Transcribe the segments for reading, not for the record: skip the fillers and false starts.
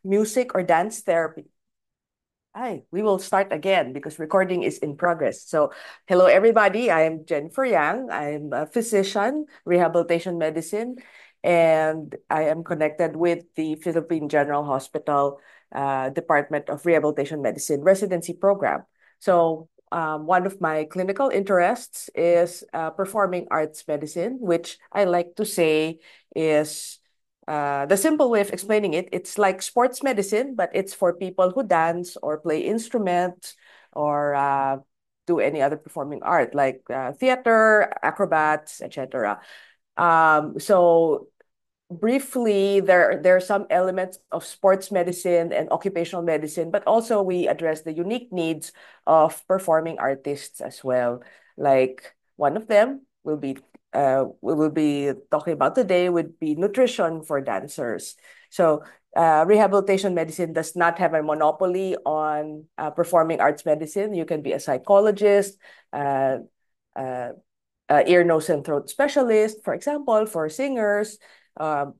music or dance therapy. Hi, we will start again because recording is in progress. So, hello everybody. I am Jennifer Yang. I'm a physician, rehabilitation medicine, and I am connected with the Philippine General Hospital Department of Rehabilitation Medicine residency program. So, one of my clinical interests is performing arts medicine, which I like to say is the simple way of explaining it, it's like sports medicine, but it's for people who dance or play instruments or do any other performing art like theater, acrobats, etc. So briefly, there are some elements of sports medicine and occupational medicine, but also we address the unique needs of performing artists as well. Like one of them we will be talking about today would be nutrition for dancers. So rehabilitation medicine does not have a monopoly on performing arts medicine. You can be a psychologist, uh, uh, ear, nose, and throat specialist, for example, for singers. Um,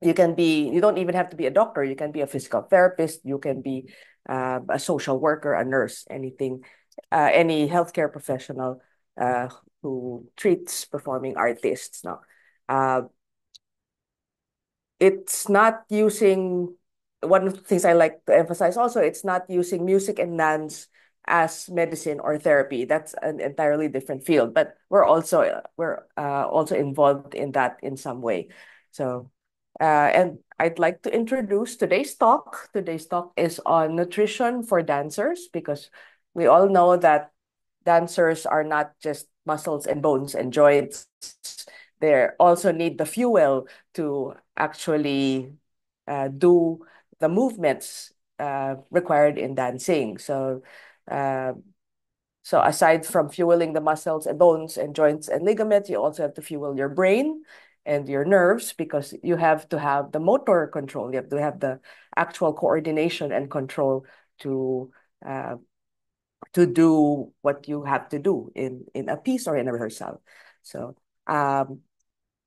you don't even have to be a doctor. You can be a physical therapist. You can be a social worker, a nurse, anything, any healthcare professional uh, who treats performing artists. No, uh, it's not using one of the things I like to emphasize also, it's not using music and dance as medicine or therapy. That's an entirely different field, but we're also involved in that in some way. So and I'd like to introduce today's talk. Today's talk is on nutrition for dancers because we all know that dancers are not just muscles and bones and joints. They also need the fuel to actually do the movements required in dancing. Uh, so aside from fueling the muscles and bones and joints and ligaments, you also have to fuel your brain and your nerves because you have to have the motor control. You have to have the actual coordination and control to uh, to do what you have to do in a piece or in a rehearsal. So um,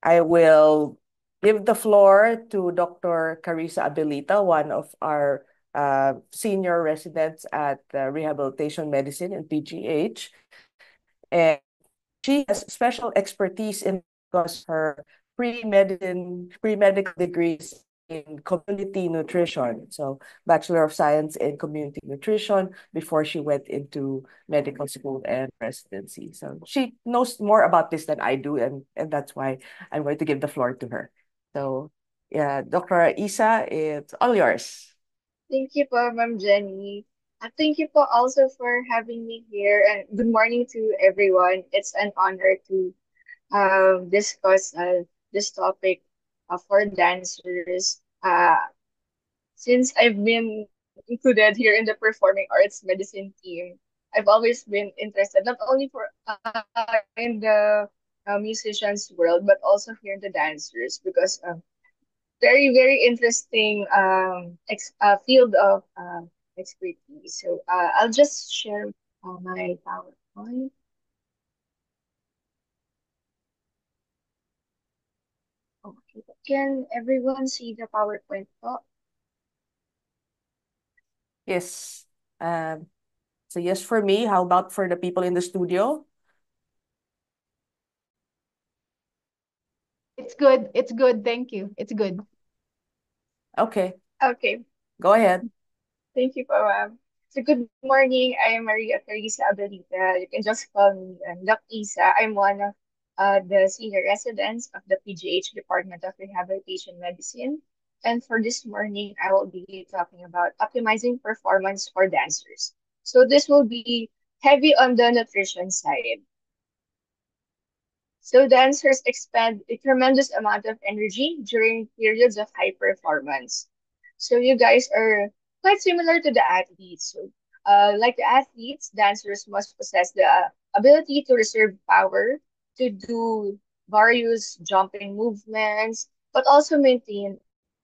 I will give the floor to Dr. Carissa Abilita, one of our senior residents at Rehabilitation Medicine in PGH. And she has special expertise in because her pre-medical degrees in community nutrition. So Bachelor of Science in Community Nutrition before she went into medical school and residency. So she knows more about this than I do, and that's why I'm going to give the floor to her. So yeah, Dr. Isa, it's all yours. Thank you po, Ma'am Jenny. Thank you po also for having me here, and good morning to everyone. It's an honor to discuss this topic for dancers. Since I've been included here in the performing arts medicine team, I've always been interested not only for in the musicians world, but also here in the dancers because very interesting field of expertise. So I'll just share my PowerPoint. Okay, can everyone see the PowerPoint po? Yes. Um, so yes for me. How about for the people in the studio? It's good. It's good. Thank you. It's good. Okay, Okay, go ahead. thank you po, ma'am. So good morning. I am Maria Teresa Abelita. You can just call me Doc Isa. I'm one of the senior residents of the PGH Department of Rehabilitation Medicine. And for this morning, I will be talking about optimizing performance for dancers. So this will be heavy on the nutrition side. So dancers expend a tremendous amount of energy during periods of high performance. So you guys are quite similar to the athletes. So, like the athletes, dancers must possess the ability to reserve power to do various jumping movements, but also maintain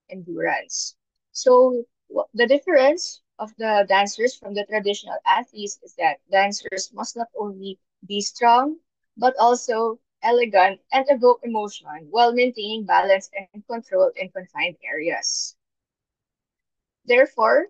endurance. So the difference of the dancers from the traditional athletes is that dancers must not only be strong, but also elegant and evoke emotion while maintaining balance and control in confined areas. Therefore,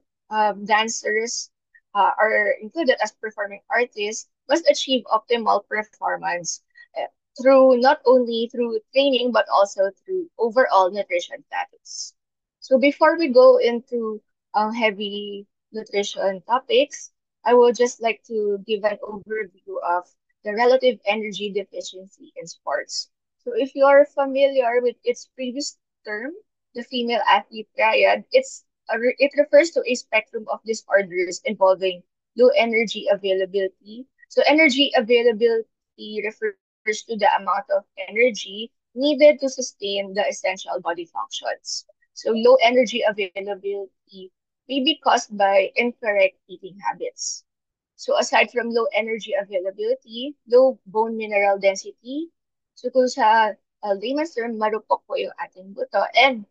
dancers are included as performing artists must achieve optimal performance uh, through not only through training but also through overall nutrition status. So before we go into heavy nutrition topics, I would just like to give an overview of the relative energy deficiency in sports. So if you are familiar with its previous term, the female athlete triad, it refers to a spectrum of disorders involving low energy availability. So energy availability refers to the amount of energy needed to sustain the essential body functions. So low energy availability may be caused by incorrect eating habits. So aside from low energy availability, low bone mineral density, so kung sa layman's term, marupok po yung ating buto, and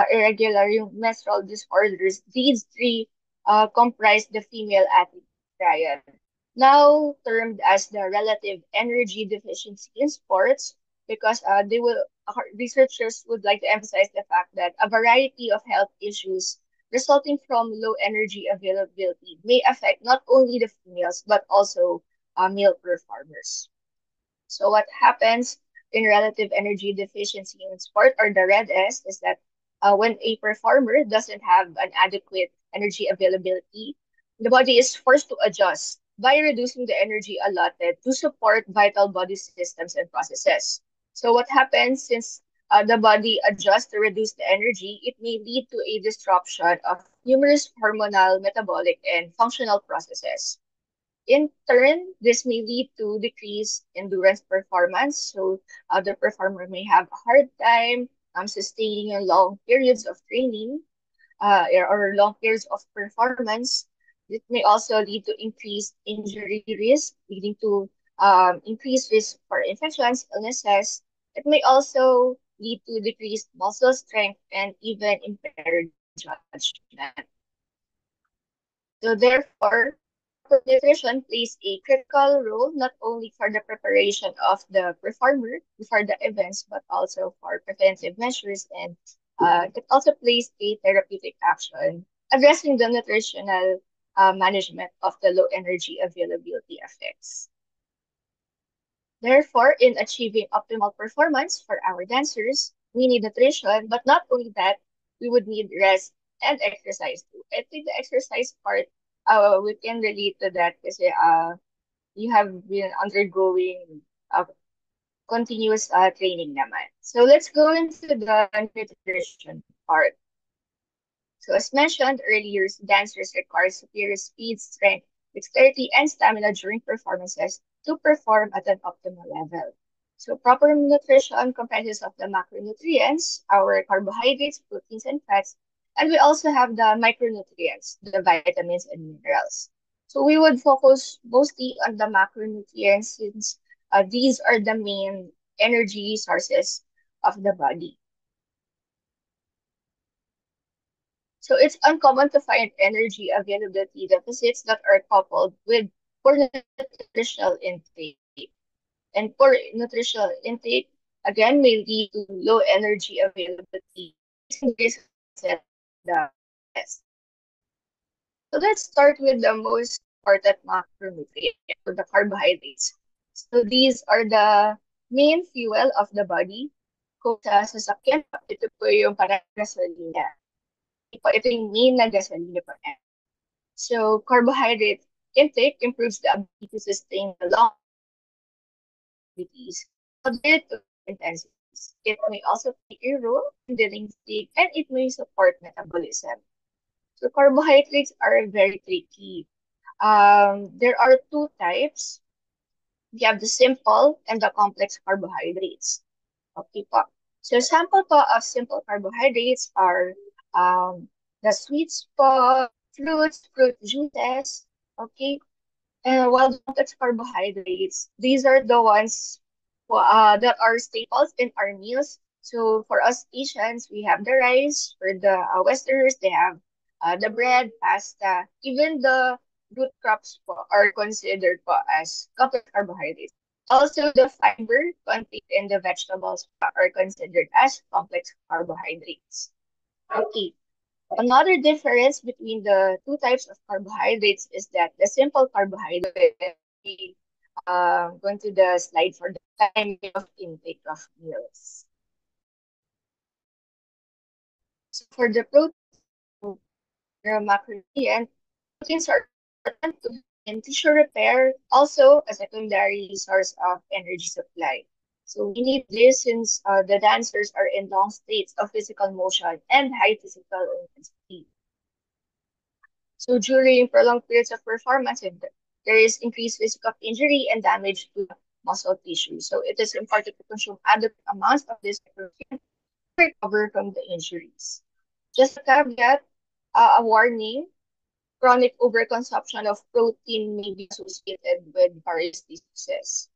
irregular yung menstrual disorders, these three comprise the female athlete triad. Now termed as the relative energy deficiency in sports, because researchers would like to emphasize the fact that a variety of health issues resulting from low energy availability may affect not only the females but also male performers. So what happens in relative energy deficiency in sport or the red S is that when a performer doesn't have an adequate energy availability, the body is forced to adjust by reducing the energy allotted to support vital body systems and processes. So what happens since the body adjusts to reduce the energy, it may lead to a disruption of numerous hormonal, metabolic, and functional processes. In turn, this may lead to decreased endurance performance. So the performer may have a hard time sustaining long periods of training or long periods of performance. It may also lead to increased injury risk, leading to increased risk for infections, illnesses. It may also lead to decreased muscle strength and even impaired judgment. So therefore, proper nutrition plays a critical role not only for the preparation of the performer before the events, but also for preventive measures, and it also plays a therapeutic action addressing the nutritional management of the low energy availability effects. Therefore, in achieving optimal performance for our dancers, we need nutrition, but not only that, we would need rest and exercise too. I think the exercise part, we can relate to that because you have been undergoing continuous training naman. So let's go into the nutrition part. So as mentioned earlier, dancers require superior speed, strength, dexterity, and stamina during performances to perform at an optimal level. So proper nutrition comprises of the macronutrients, our carbohydrates, proteins, and fats, and we also have the micronutrients, the vitamins and minerals. So we would focus mostly on the macronutrients since these are the main energy sources of the body. So it's uncommon to find energy availability deficits that are coupled with poor nutritional intake. And poor nutritional intake again may lead to low energy availability, increasing risk of the test. So let's start with the most important macronutrient, so the carbohydrates. So these are the main fuel of the body. Kung sa sasakyan, ito po yung parang gasolina. Ito yung main na gasolina po. So carbohydrate intake improves the ability to sustain the long activities, moderate to intensities. It may also play a role in dealing fatigue and it may support metabolism. So carbohydrates are very tricky. There are two types. We have the simple and the complex carbohydrates. Okay po. So sample po of simple carbohydrates are the sweets po, fruits, fruit juices, okay? And while the complex carbohydrates, these are the ones that are staples in our meals. So for us Asians, we have the rice. For the Westerners, they have the bread, pasta, even the root crops po are considered po as complex carbohydrates. Also, the fiber contained in the vegetables po are considered as complex carbohydrates. Okay. Another difference between the two types of carbohydrates is that the simple carbohydrate, we going to the slide for the time of intake of meals. So for the protein, macronutrient, proteins are important to in tissue repair, also a secondary source of energy supply. So we need this since the dancers are in long states of physical motion and high physical intensity. So during prolonged periods of performance, if there is increased risk of injury and damage to muscle tissue. So it is important to consume adequate amounts of this protein to recover from the injuries. Just a caveat, a warning, chronic overconsumption of protein may be associated with various diseases.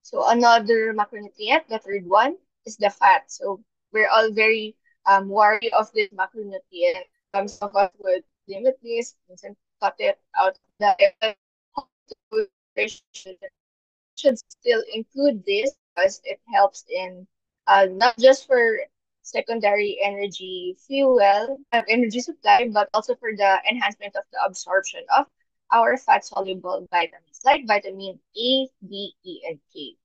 So another macronutrient, the third one, is the fat. So we're all very wary of this macronutrient. Some of us would limit this and cut it out of the diet. Should still include this because it helps in not just for secondary energy fuel, energy supply, but also for the enhancement of the absorption of our fat soluble vitamins like vitamin A, D, E, and K.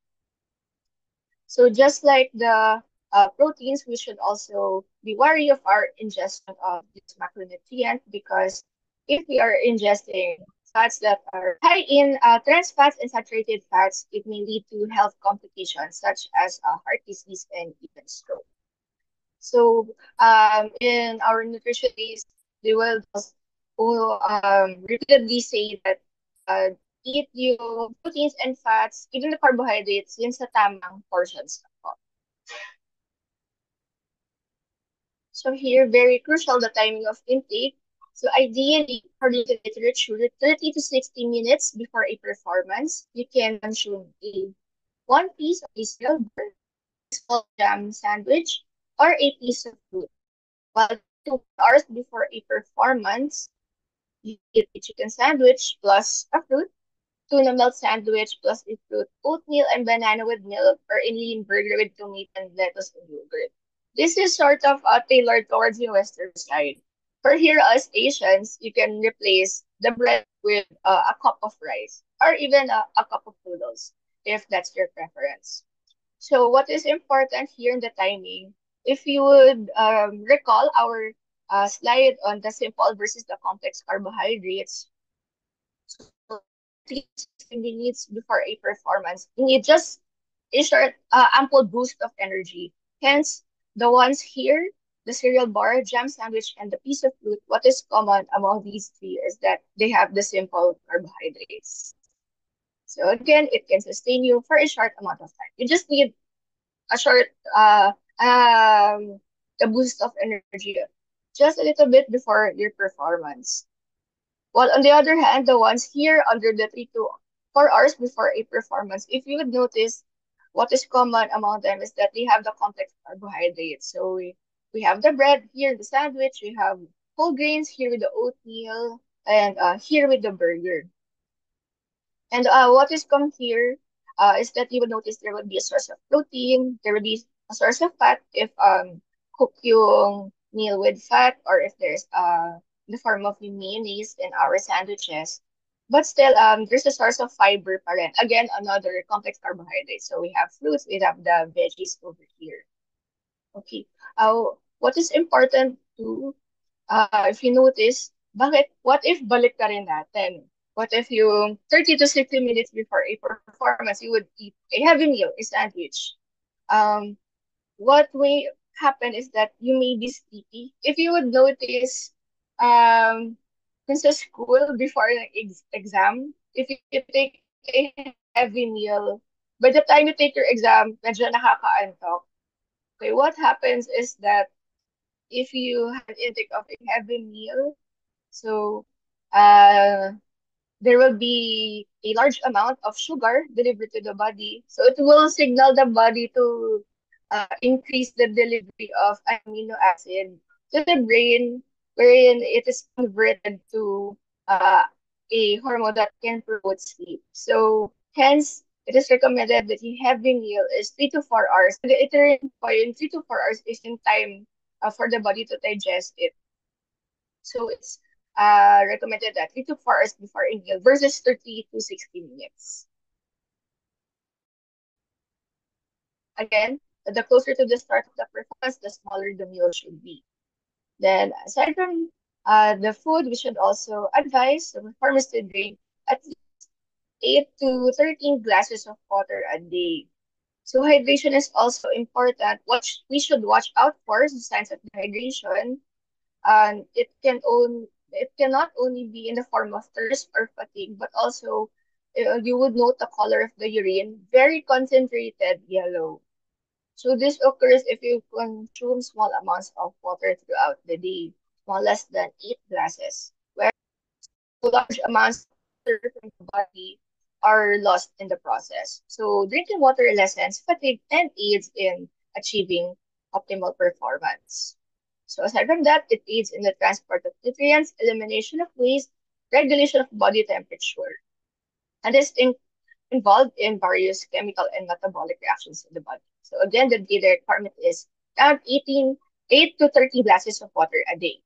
So just like the proteins, we should also be wary of our ingestion of this macronutrient because if we are ingesting fats that are high in trans fats and saturated fats, it may lead to health complications such as heart disease and even stroke. So in our nutrition days, they will just repeatedly say that uh, eat yung proteins and fats, even the carbohydrates, yun sa tamang portions. So here, very crucial, the timing of intake. So ideally, according to the literature, 30 to 60 minutes before a performance, you can consume one piece of a cereal bar, a small jam sandwich, or a piece of fruit. While 2 hours before a performance, you eat a chicken sandwich plus a fruit, tuna melt sandwich plus a fruit, oatmeal and banana with milk, or a lean burger with tomato and lettuce and yogurt. This is sort of tailored towards the Western side. For here, us Asians, you can replace the bread with a cup of rice or even a cup of noodles if that's your preference. So what is important here in the timing, if you would recall our slide on the simple versus the complex carbohydrates, so 3 to 60 minutes before a performance, you need just a short, ample boost of energy. Hence, the ones here, the cereal bar, jam sandwich, and the piece of fruit, what is common among these three is that they have the simple carbohydrates. So again, it can sustain you for a short amount of time. You just need a short a boost of energy just a little bit before your performance. While on the other hand, the ones here under the 3 to 4 hours before a performance, if you would notice, what is common among them is that they have the complex carbohydrates. So we have the bread here, the sandwich, we have whole grains here with the oatmeal, and here with the burger. And what is come here is that you will notice there will be a source of protein, there will be a source of fat if cook yung meal with fat or if there's the form of mayonnaise in our sandwiches. But still, there's a source of fiber pa rin. Again, another complex carbohydrate. So we have fruits, we have the veggies over here. Okay. What is important to if you notice, what if balik ka rin natin? What if you 30 to 60 minutes before a performance, you would eat a heavy meal, a sandwich? Um, what may happen is that you may be sleepy. If you would notice, um, since sa school before the exam, if you take a heavy meal, by the time you take your exam, medyo nakakaantok. Okay, what happens is that if you have intake of a heavy meal, so uh, there will be a large amount of sugar delivered to the body. So it will signal the body to increase the delivery of amino acid to the brain, wherein it is converted to a hormone that can promote sleep. So hence, it is recommended that your heavy meal is 3 to 4 hours. The iterate point 3 to 4 hours is in time for the body to digest it. So it's recommended that 3 to 4 hours before a meal versus 30 to 60 minutes. Again, the closer to the start of the performance, the smaller the meal should be. Then, aside from the food, we should also advise the performers to drink at least 8 to 13 glasses of water a day. So hydration is also important. What we should watch out for is the signs of dehydration. And it cannot only be in the form of thirst or fatigue, but also you would note the color of the urine, very concentrated yellow. So this occurs if you consume small amounts of water throughout the day, small less than 8 glasses, where large amounts of water from the body are lost in the process. So drinking water lessens fatigue and aids in achieving optimal performance. So aside from that, it aids in the transport of nutrients, elimination of waste, regulation of body temperature, and is involved in various chemical and metabolic reactions in the body. So again, the daily requirement is around 8 to 30 glasses of water a day.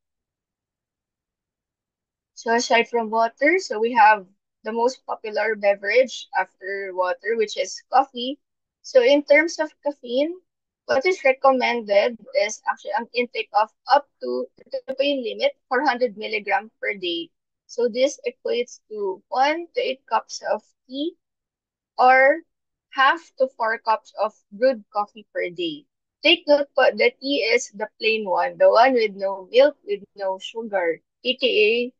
So aside from water, so we have the most popular beverage after water, which is coffee. So in terms of caffeine, what is recommended is actually an intake of up to the caffeine limit 400 milligram per day. So this equates to 1 to 8 cups of tea or half to 4 cups of brewed coffee per day. Take note po, the tea is the plain one, the one with no milk, with no sugar, aka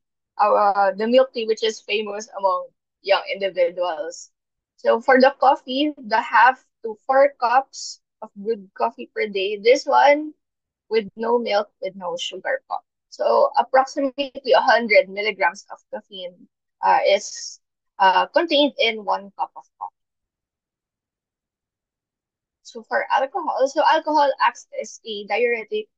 the milk tea, which is famous among young individuals. So for the coffee, the half to 4 cups of brewed coffee per day. This one with no milk, with no sugar po. So approximately 100 milligrams of caffeine is contained in 1 cup of coffee. So for alcohol, so alcohol acts as a diuretic,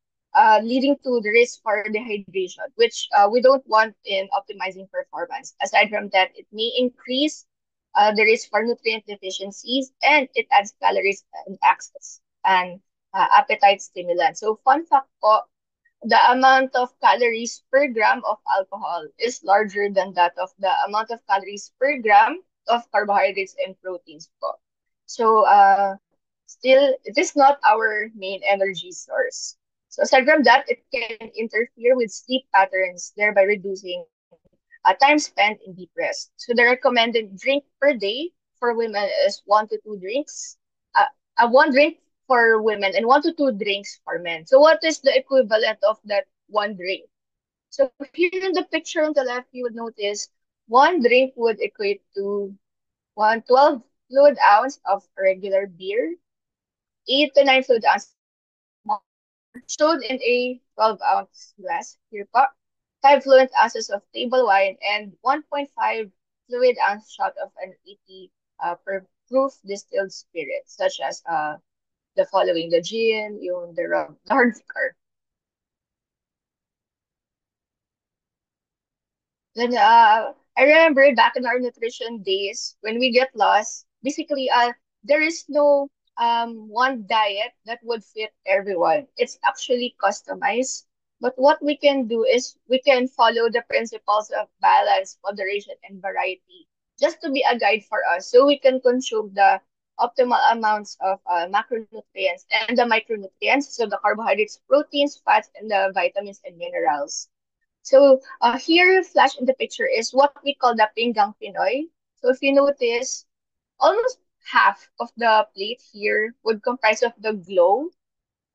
leading to the risk for dehydration, which we don't want in optimizing performance. Aside from that, it may increase the risk for nutrient deficiencies, and it adds calories and access and appetite stimulant. So fun fact po, the amount of calories per gram of alcohol is larger than that of the amount of calories per gram of carbohydrates and proteins po. So still, it is not our main energy source. So aside from that, it can interfere with sleep patterns, thereby reducing time spent in deep rest. So the recommended drink per day for women is 1 to 2 drinks. One drink for women and 1 to 2 drinks for men. So what is the equivalent of that one drink? So here in the picture on the left, you would notice one drink would equate to 112 fluid ounce of regular beer, 8 to 9 fluid ounces shown in a 12-ounce glass. Here po, 5 fluid ounces of table wine and 1.5 fluid ounce shot of an 80 per proof distilled spirit, such as the following, the gin, yung the rum, the hard liquor. Then I remember back in our nutrition days when we get lost, basically there is no one diet that would fit everyone. It's actually customized. But what we can do is we can follow the principles of balance, moderation, and variety just to be a guide for us so we can consume the optimal amounts of macronutrients and the micronutrients, so the carbohydrates, proteins, fats, and the vitamins and minerals. So here, flash in the picture is what we call the pinggang Pinoy. So if you notice, almost half of the plate here would comprise of the glow.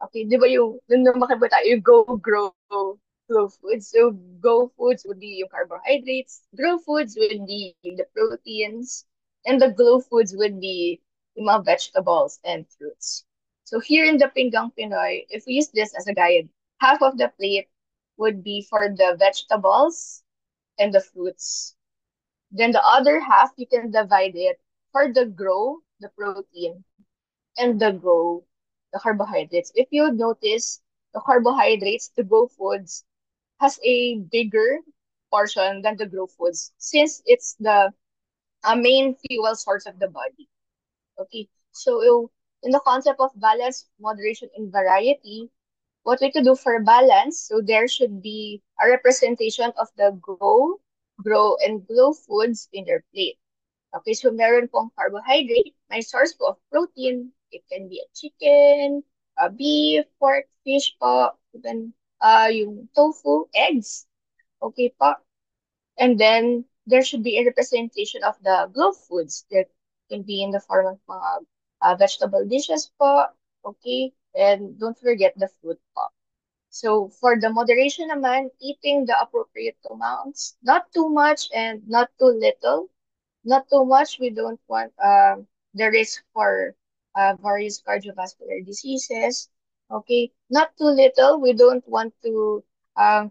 Okay, di ba yung, dun na makikita tayo, yung glow foods. So go foods would be yung carbohydrates, grow foods would be the proteins, and the glow foods would be yung mga vegetables and fruits. So here in the pinggang Pinoy, if we use this as a guide, half of the plate would be for the vegetables and the fruits. Then the other half, you can divide it for the grow, the protein, and the go, the carbohydrates. If you notice, the carbohydrates, the go foods, has a bigger portion than the grow foods since it's the main fuel source of the body. Okay, so in the concept of balance, moderation, and variety, what we could do for balance, so there should be a representation of the go, grow, and glow foods in their plate. Okay, so meron pong carbohydrate, may source po of protein. It can be a chicken, a beef, pork, fish po, even yung tofu, eggs. Okay po. And then there should be a representation of the glow foods that can be in the form of mga vegetable dishes po. Okay, and don't forget the fruit po. So for the moderation naman, eating the appropriate amounts, not too much and not too little. Not too much. We don't want the risk for various cardiovascular diseases. Okay, not too little. We don't want to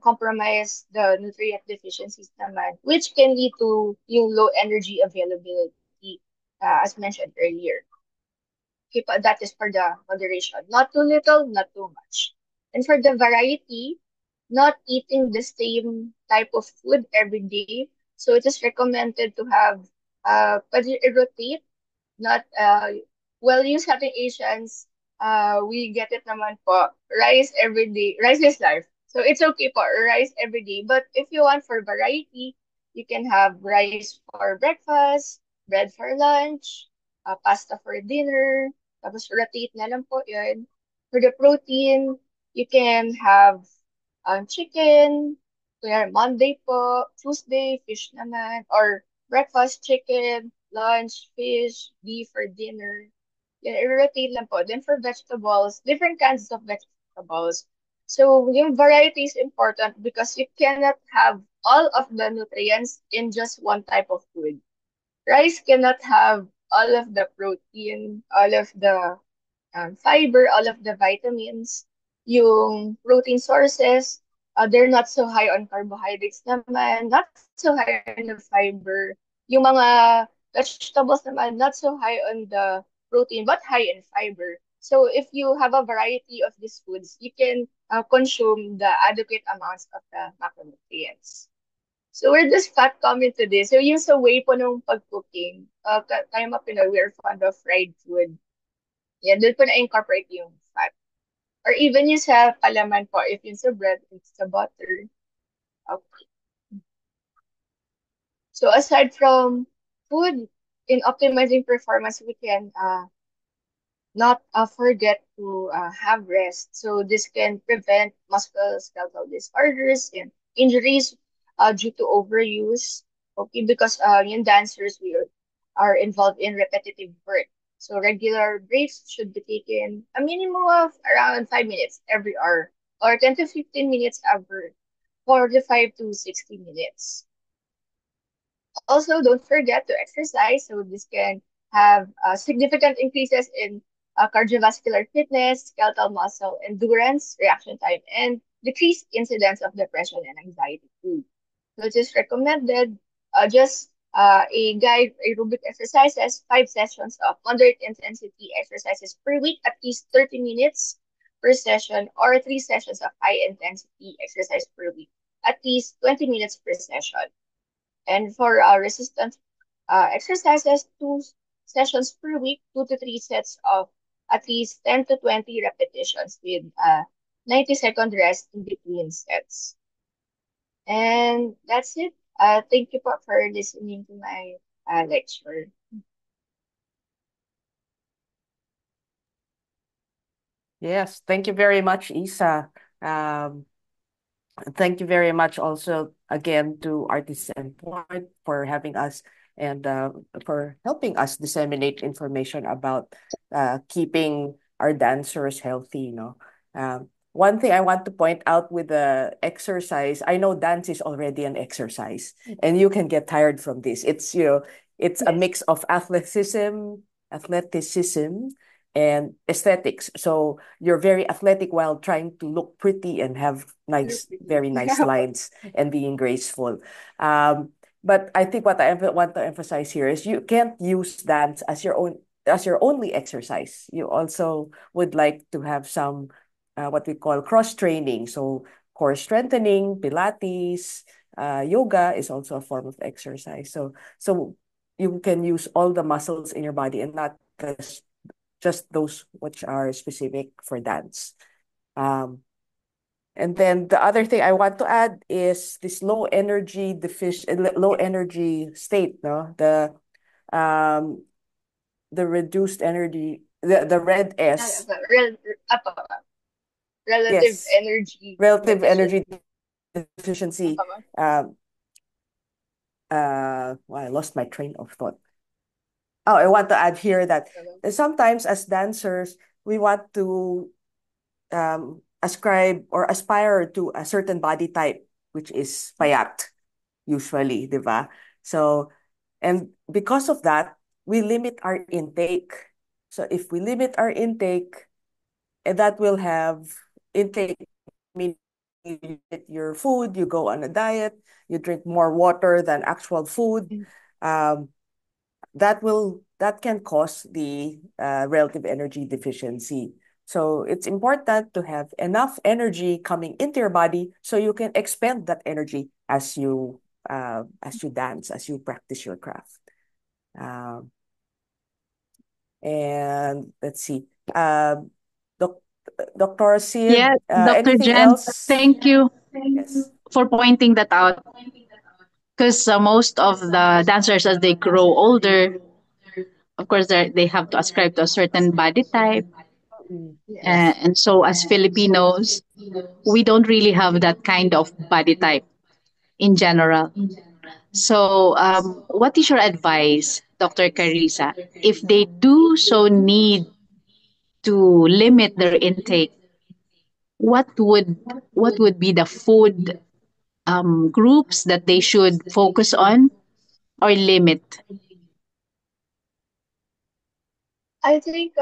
compromise the nutrient deficiencies naman, which can lead to yung low energy availability, as mentioned earlier. Okay, but that is for the moderation. Not too little, not too much. And for the variety, not eating the same type of food every day. So it is recommended to have rotate, not well, you sa ating Asians, we get it naman po, rice every day. Rice is life. So it's okay po, rice every day. But if you want for variety, you can have rice for breakfast, bread for lunch, pasta for dinner, tapos rotate na lang po yun. For the protein, you can have chicken, kaya Monday po, Tuesday, fish naman, or breakfast, chicken, lunch, fish, beef for dinner. Yan, i-rotate lang po. Then for vegetables, different kinds of vegetables. So yung variety is important because you cannot have all of the nutrients in just one type of food. Rice cannot have all of the protein, all of the fiber, all of the vitamins. Yung protein sources, they're not so high on carbohydrates naman, not so high on the fiber. Yung mga vegetables naman, not so high on the protein, but high in fiber. So if you have a variety of these foods, you can consume the adequate amounts of the macronutrients. So where does fat come into this? So yung sa way po nung pag-cooking, tayo mga Pinoy, we're fond of fried food. Yan, doon po na-incorporate yung fat. Or even yung sa palaman po, if yung sa bread, it's sa butter. Okay. So aside from food, in optimizing performance, we can not forget to have rest. So this can prevent musculoskeletal disorders and injuries due to overuse. Okay, because yung dancers we are involved in repetitive work. So regular breaks should be taken a minimum of around 5 minutes every hour or 10 to 15 minutes every 45 to 60 minutes. Also, don't forget to exercise. So this can have significant increases in cardiovascular fitness, skeletal muscle endurance, reaction time, and decreased incidence of depression and anxiety too. So it is recommended just a guide aerobic exercises, 5 sessions of moderate intensity exercises per week, at least 30 minutes per session, or 3 sessions of high intensity exercise per week, at least 20 minutes per session. And for resistance exercises, 2 sessions per week, 2 to 3 sets of at least 10 to 20 repetitions with 90-second rest in between sets. And that's it. Thank you po for listening to my lecture. Yes, thank you very much, Isa. Um, Thank you very much also again to Artisan Point for having us and for helping us disseminate information about keeping our dancers healthy, you know. One thing I want to point out with the exercise, I know dance is already an exercise and you can get tired from this. It's, you know, it's a Yes. mix of athleticism and aesthetics. So you're very athletic while trying to look pretty and have nice, very nice lines and being graceful. But I think what I want to emphasize here is you can't use dance as your only exercise. You also would like to have some what we call cross training. So core strengthening, Pilates, yoga is also a form of exercise. So you can use all the muscles in your body and not just those which are specific for dance. Um, And then the other thing I want to add is this low energy state, no? Um the reduced energy, the red S. Apa, relative Yes, energy relative energy deficiency. deficiency. Apa, ma'am? Um well, I lost my train of thought. Oh, I want to add here that Apa, sometimes as dancers, we want to ascribe or aspire to a certain body type, which is payat, usually, di ba? So, and because of that, we limit our intake. So if we limit our intake, that will have intake, meaning you limit your food, you go on a diet, you drink more water than actual food. ma'am? Um, that can cause the relative energy deficiency. So it's important to have enough energy coming into your body so you can expend that energy as you dance, as you practice your craft. Um, and let's see. Doc, Dr. Yeah, Sid, Dr. anything Jen, else? thank you Yes. for pointing that out because most of the dancers, as they grow older, of course, they have to ascribe to a certain body type. Mm, Yes. yes. And so, as Filipinos, we don't really have that kind of body type in general. So, what is your advice, Dr. Carissa, if they do so need to limit their intake? What would be the food groups that they should focus on or limit? I think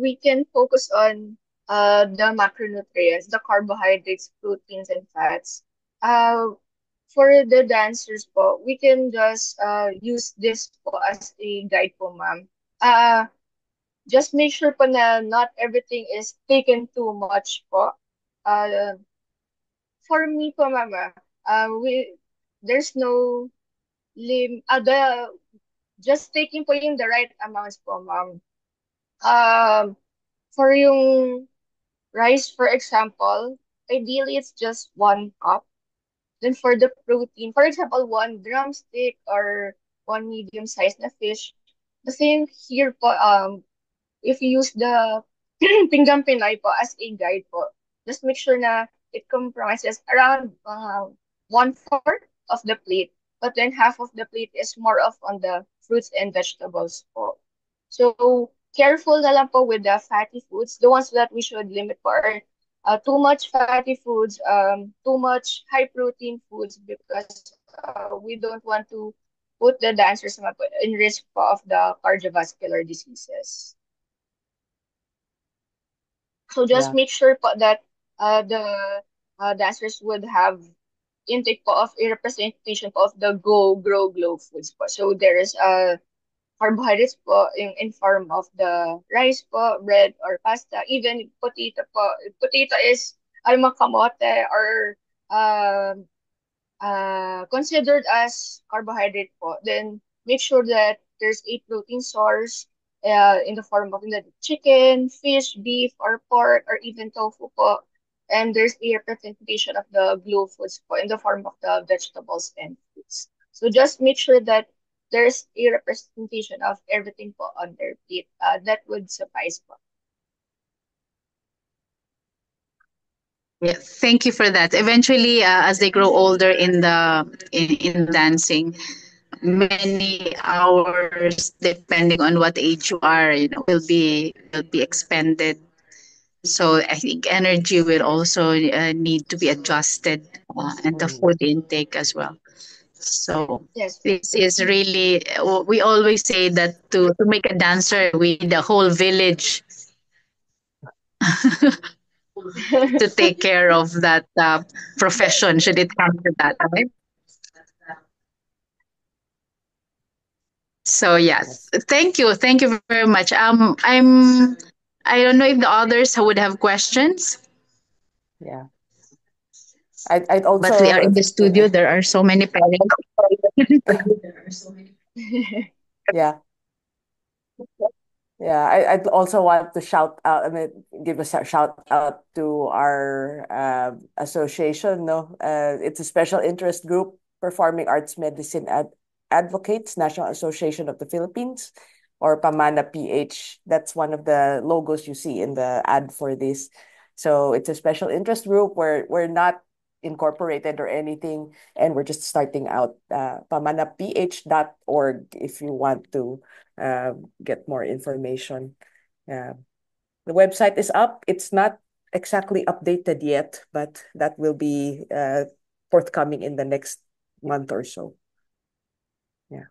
we can focus on the macronutrients, the carbohydrates, proteins, and fats. Uh, for the dancers po, we can just use this po as a guide po, ma'am. Uh, just make sure po na not everything is taken too much po. Uh, for me po, mama, there's no just taking po yung the right amounts po, ma'am. Um, for yung rice, for example, ideally it's just 1 cup. Then for the protein, for example, one drumstick or one medium sized na fish. The same here po, if you use the Pinggan Pinoy po as a guide po, just make sure na it comprises around 1/4 of the plate, but then half of the plate is more of on the fruits and vegetables po. So, careful na lang po with the fatty foods. The ones that we should limit po are too much fatty foods, too much high protein foods because we don't want to put the dancers naman po in risk po of the cardiovascular diseases. So just Yeah. make sure po that the dancers would have intake po of a representation po of the go, grow, glow foods po. So there is carbohydrates po in form of the rice po, bread or pasta, even potato po. Potato is alma kamote or considered as carbohydrate po, then make sure that there's a protein source in the form of the chicken, fish, beef, or pork, or even tofu po. And there's a representation of the glue foods po in the form of the vegetables and fruits. So just make sure that there's a representation of everything po on their plate. That would suffice po. Yeah, thank you for that. Eventually, as they grow older in in dancing, many hours, depending on what age you are, will be expended. So I think energy will also need to be adjusted, and the Mm, food intake as well. So Yes. this is really, we always say that to make a dancer, we need a whole village to take care of that profession should it come to that, right? So yes, yes. thank you very much. I don't know if the others would have questions, Yeah. I'd but we also are in the studio. There are so many parents. yeah. Yeah, I'd also want to shout out, I mean, give a shout out to our association. No, it's a special interest group, Performing Arts Medicine Advocates, National Association of the Philippines, or PAMANA PH. That's one of the logos you see in the ad for this. So it's a special interest group where we're not incorporated or anything, and we're just starting out. PAMANAPH.org if you want to get more information. Uh, the website is up. It's not exactly updated yet, but that will be forthcoming in the next month or so. Yeah.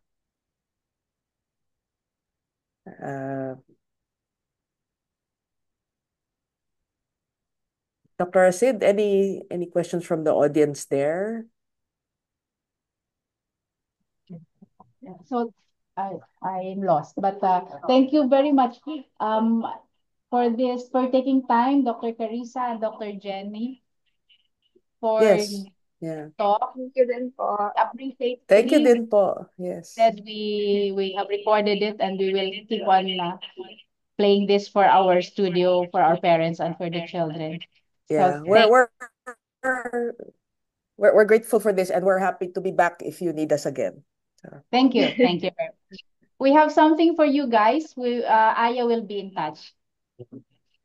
Uh, Dr. Asid, any questions from the audience there? Yeah. So I'm lost, but thank you very much for this, for taking time, Dr. Carissa and Dr. Jenny, for Yes. Yeah. talk. Thank you din po. Appreciate Thank you really din po. Yes. that we have recorded it, and we will keep on playing this for our studio, for our parents, and for the children. Yeah. So thank We're we're grateful for this, and we're happy to be back if you need us again. So. thank you. Thank you very much. We have something for you guys. Aya will be in touch.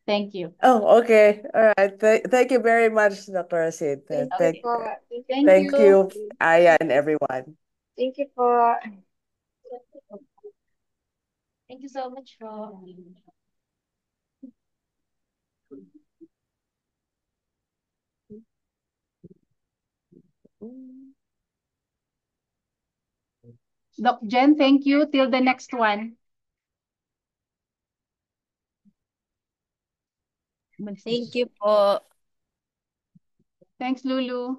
Thank you. Oh, okay. All right. Thank you very much, Dr. Asid. Thank you Okay. po. Thank you Thank po, Thank you. you, Jenny. Aya, and everyone. Thank you po. Thank you so much for Doc Jen. Thank you. Till the next one. Thank you po. Thanks, Lulu.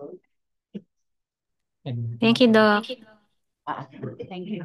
Thank you, Doc. Thank you.